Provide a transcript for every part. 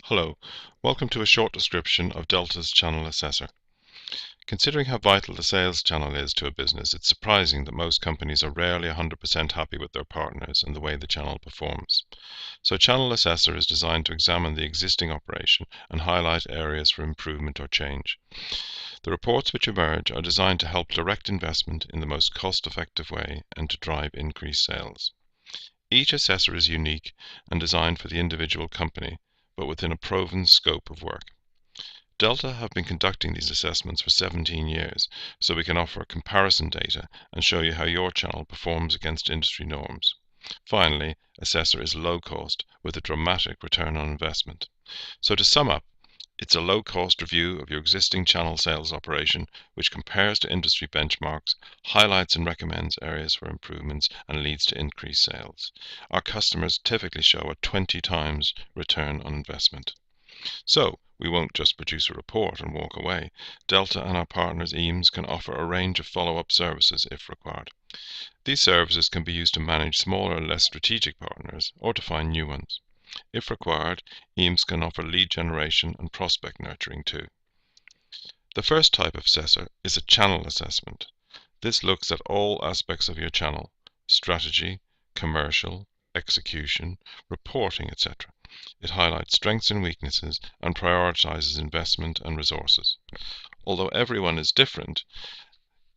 Hello, welcome to a short description of Delta's Channel Assessor. Considering how vital the sales channel is to a business, it's surprising that most companies are rarely 100% happy with their partners and the way the channel performs. So Channel Assessor is designed to examine the existing operation and highlight areas for improvement or change. The reports which emerge are designed to help direct investment in the most cost-effective way and to drive increased sales. Each assessor is unique and designed for the individual company, but within a proven scope of work. Delta have been conducting these assessments for 17 years, so we can offer comparison data and show you how your channel performs against industry norms. Finally, Assessor is low cost with a dramatic return on investment. So to sum up, it's a low-cost review of your existing channel sales operation, which compares to industry benchmarks, highlights and recommends areas for improvements, and leads to increased sales. Our customers typically show a 20 times return on investment. So, we won't just produce a report and walk away. Delta and our partners EAMS can offer a range of follow-up services if required. These services can be used to manage smaller, less strategic partners or to find new ones. If required, EAMS can offer lead generation and prospect nurturing too. The first type of assessor is a channel assessment. This looks at all aspects of your channel: strategy, commercial, execution, reporting, etc. It highlights strengths and weaknesses and prioritizes investment and resources. Although everyone is different,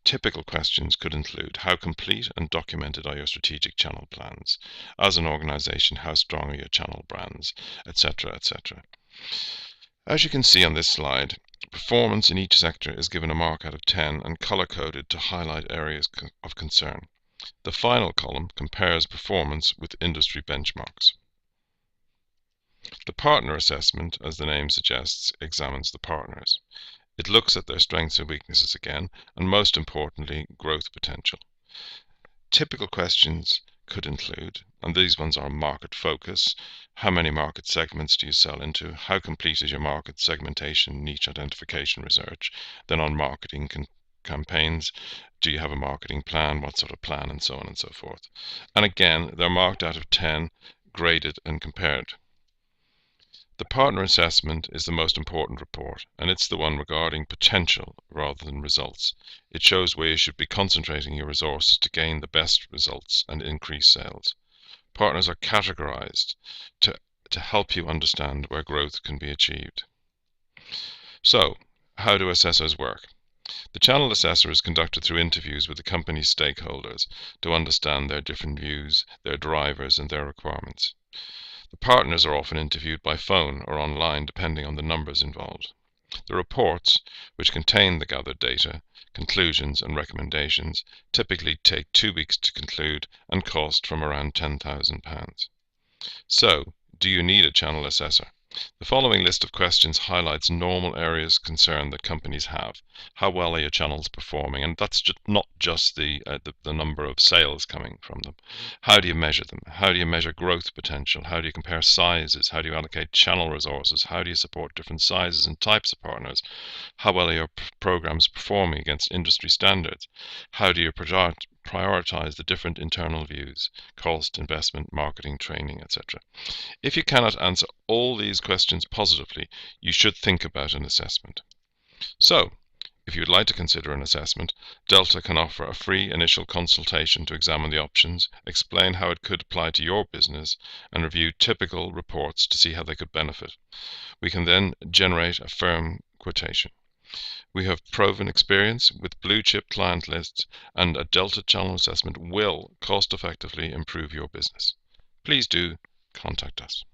typical questions could include: how complete and documented are your strategic channel plans? As an organization, how strong are your channel brands? Etc., etc. As you can see on this slide, performance in each sector is given a mark out of 10 and color-coded to highlight areas of concern. The final column compares performance with industry benchmarks. The partner assessment, as the name suggests, examines the partners. It looks at their strengths and weaknesses again, and most importantly, growth potential. Typical questions could include, and these ones are: market focus, how many market segments do you sell into, how complete is your market segmentation, niche identification research, then on marketing campaigns, do you have a marketing plan, what sort of plan, and so on and so forth. And again, they're marked out of 10, graded and compared. The partner assessment is the most important report, and it's the one regarding potential rather than results. It shows where you should be concentrating your resources to gain the best results and increase sales. Partners are categorized to help you understand where growth can be achieved. So, how do assessors work? The channel assessor is conducted through interviews with the company's stakeholders to understand their different views, their drivers, and their requirements. The partners are often interviewed by phone or online depending on the numbers involved. The reports, which contain the gathered data, conclusions and recommendations, typically take 2 weeks to conclude and cost from around £10,000. So, do you need a channel assessor? The following list of questions highlights normal areas of concern that companies have. How well are your channels performing? And that's not just the number of sales coming from them. How do you measure them? How do you measure growth potential? How do you compare sizes? How do you allocate channel resources? How do you support different sizes and types of partners? How well are your programs performing against industry standards? How do you prioritize the different internal views: cost, investment, marketing, training, etc. If you cannot answer all these questions positively, you should think about an assessment. So, if you would like to consider an assessment, Delta can offer a free initial consultation to examine the options, explain how it could apply to your business, and review typical reports to see how they could benefit. We can then generate a firm quotation. We have proven experience with blue chip client lists, and a Delta channel assessment will cost effectively improve your business. Please do contact us.